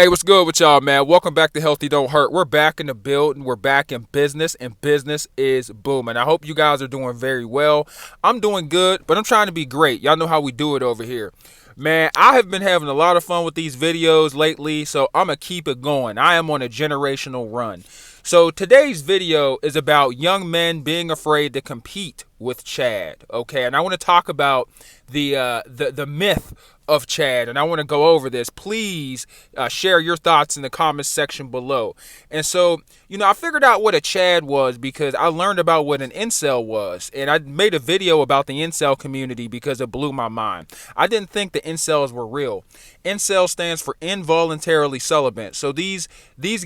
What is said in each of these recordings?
Hey, what's good with y'all, man? Welcome back to Healthy Don't Hurt. We're back in the building. We're back in business, and business is booming. I hope you guys are doing very well. I'm doing good, but I'm trying to be great. Y'all know how we do it over here. Man, I have been having a lot of fun with these videos lately, so I'm going to keep it going. I am on a generational run. So today's video is about young men being afraid to compete with Chad, okay? And I want to talk about the myth of Chad, and I want to go over this. Please share your thoughts in the comments section below. And so, I figured out what a Chad was because I learned about what an incel was, and I made a video about the incel community because it blew my mind. I didn't think the incels were real. Incel stands for involuntarily celibate. So these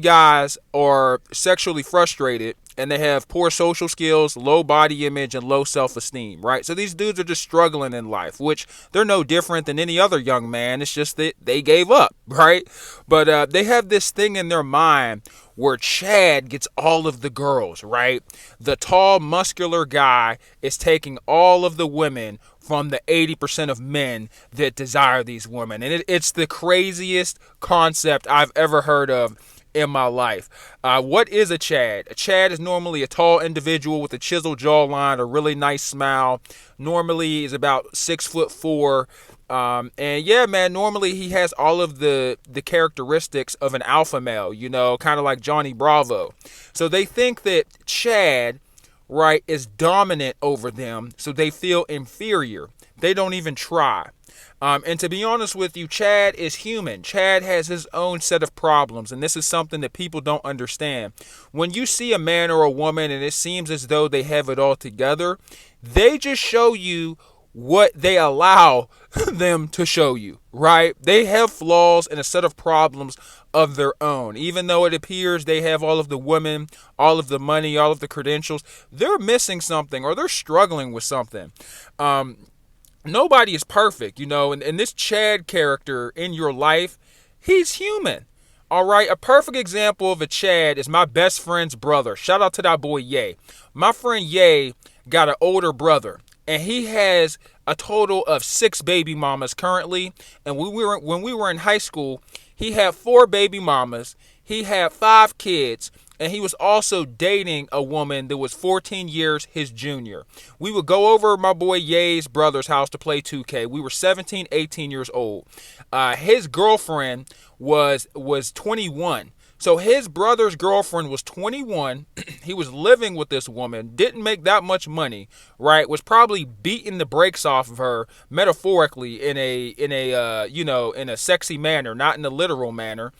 guys are sexually frustrated and they have poor social skills, low body image, and low self-esteem, right? So these dudes are just struggling in life, which they're no different than any other young man. It's just that they gave up, right? But they have this thing in their mind where Chad gets all of the girls, right? The tall, muscular guy is taking all of the women from the 80% of men that desire these women. And it's the craziest concept I've ever heard of in my life. What is a Chad? A Chad is normally a tall individual with a chiseled jawline, a really nice smile. Normally is about 6'4". And yeah, man, normally he has all of the characteristics of an alpha male, kind of like Johnny Bravo. So they think that Chad, right, is dominant over them, so they feel inferior. They don't even try. And to be honest with you, Chad is human. Chad has his own set of problems, and this is something that people don't understand. When you see a man or a woman and it seems as though they have it all together, they just show you what they allow them to show you, right? They have flaws and a set of problems of their own. Even though it appears they have all of the women, all of the money, all of the credentials, they're missing something or they're struggling with something. Nobody is perfect, and this Chad character in your life, he's human. All right, a perfect example of a Chad is my best friend's brother. Shout out to that boy Ye. My friend Ye got an older brother, and he has a total of 6 baby mamas currently. And when we were in high school, he had 4 baby mamas. He had 5 kids. And he was also dating a woman that was 14 years his junior. We would go over my boy Ye's brother's house to play 2K. We were 17, 18 years old. His girlfriend was 21. So his brother's girlfriend was 21. He was living with this woman, didn't make that much money, right? Was probably beating the brakes off of her metaphorically in a sexy manner, not in a literal manner.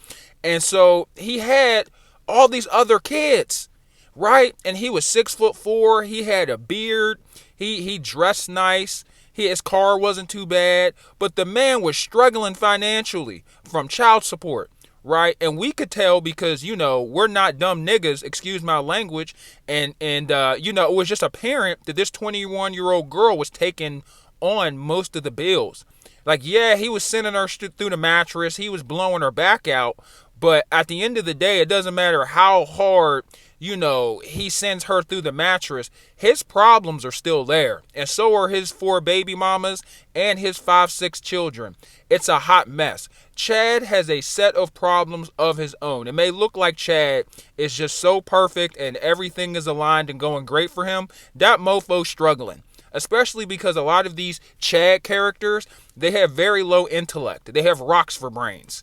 And so he had all these other kids, right? And he was 6'4". He had a beard. He dressed nice. His car wasn't too bad, but the man was struggling financially from child support, right? And we could tell because we're not dumb niggas, excuse my language, and it was just apparent that this 21-year-old girl was taking on most of the bills. Like, yeah, he was sending her through the mattress. He was blowing her back out. But at the end of the day, it doesn't matter how hard, he sends her through the mattress. His problems are still there. And so are his 4 baby mamas and his 5, 6 children. It's a hot mess. Chad has a set of problems of his own. It may look like Chad is just so perfect and everything is aligned and going great for him. That mofo's struggling. Especially because a lot of these Chad characters, they have very low intellect. They have rocks for brains.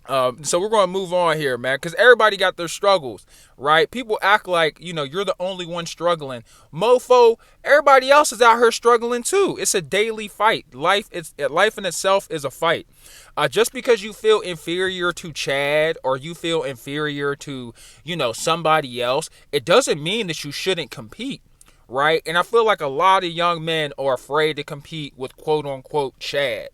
So we're going to move on here, man, because everybody got their struggles, right? People act like, you're the only one struggling. Mofo, everybody else is out here struggling too. It's a daily fight. Life in itself is a fight. Just because you feel inferior to Chad or you feel inferior to, somebody else, it doesn't mean that you shouldn't compete, right? And I feel like a lot of young men are afraid to compete with quote unquote Chad.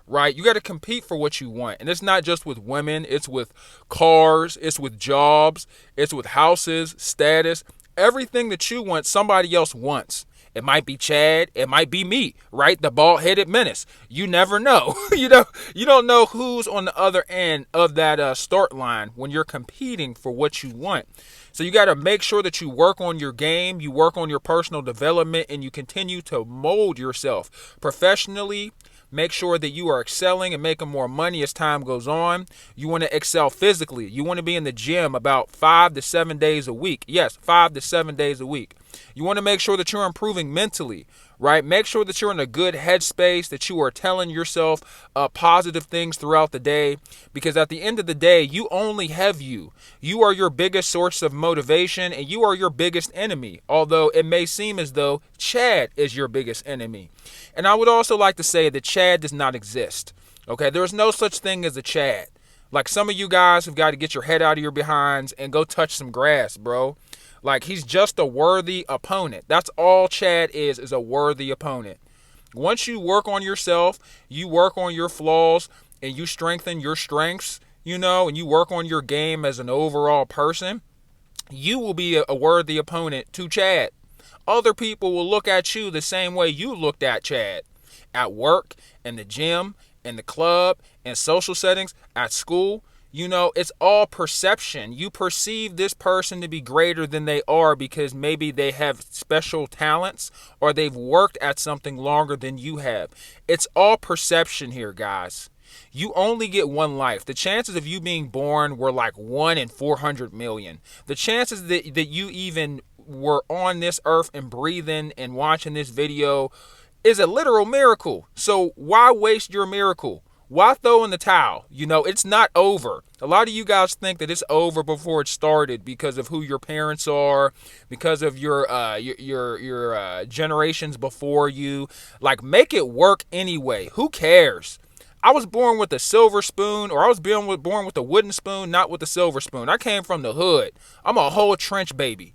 Right? You got to compete for what you want. And it's not just with women. It's with cars. It's with jobs. It's with houses, status. Everything that you want, somebody else wants. It might be Chad. It might be me, right? The bald-headed menace. You never know. You don't know who's on the other end of that start line when you're competing for what you want. So you got to make sure that you work on your game, you work on your personal development, and you continue to mold yourself professionally, make sure that you are excelling and making more money as time goes on. You want to excel physically. You want to be in the gym about 5 to 7 days a week. Yes, 5 to 7 days a week. You want to make sure that you're improving mentally, right? Make sure that you're in a good headspace, that you are telling yourself positive things throughout the day, because at the end of the day, you only have you. You are your biggest source of motivation, and you are your biggest enemy, although it may seem as though Chad is your biggest enemy. And I would also like to say that Chad does not exist. Okay, there is no such thing as a Chad. Like, some of you guys have got to get your head out of your behinds and go touch some grass, bro. Like, he's just a worthy opponent. That's all Chad is a worthy opponent. Once you work on yourself, you work on your flaws, and you strengthen your strengths, and you work on your game as an overall person, you will be a worthy opponent to Chad. Other people will look at you the same way you looked at Chad. At work, in the gym, in the club, in social settings, at school. It's all perception. You perceive this person to be greater than they are because maybe they have special talents or they've worked at something longer than you have. It's all perception here, guys. You only get one life. The chances of you being born were like 1 in 400 million. The chances that you even were on this earth and breathing and watching this video is a literal miracle. So why waste your miracle? Why throw in the towel? It's not over. A lot of you guys think that it's over before it started because of who your parents are, because of your generations before you. Like, make it work anyway. Who cares? I was born with a silver spoon, or I was born with a wooden spoon, not with a silver spoon. I came from the hood. I'm a whole trench baby.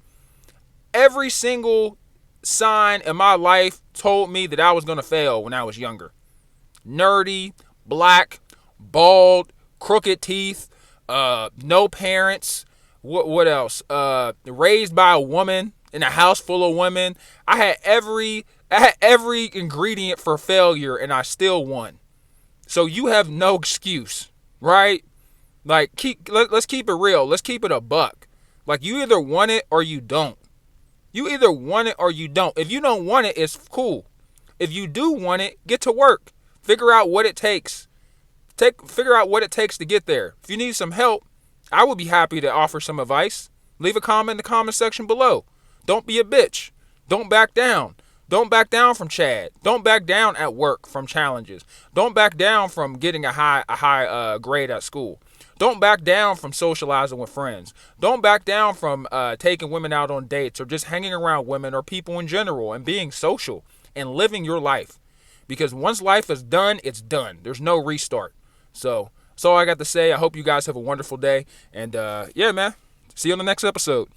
Every single sign in my life told me that I was going to fail when I was younger. Nerdy, black, bald, crooked teeth, no parents. What else? Raised by a woman in a house full of women. I had every ingredient for failure, and I still won. So you have no excuse, right? Like, let's keep it real. Let's keep it a buck. Like, you either want it or you don't. You either want it or you don't. If you don't want it, it's cool. If you do want it, get to work. Figure out what it takes. Figure out what it takes to get there. If you need some help, I would be happy to offer some advice. Leave a comment in the comment section below. Don't be a bitch. Don't back down. Don't back down from Chad. Don't back down at work from challenges. Don't back down from getting a high grade at school. Don't back down from socializing with friends. Don't back down from taking women out on dates or just hanging around women or people in general and being social and living your life. Because once life is done, it's done. There's no restart. So that's all I got to say. I hope you guys have a wonderful day. And yeah, man. See you on the next episode.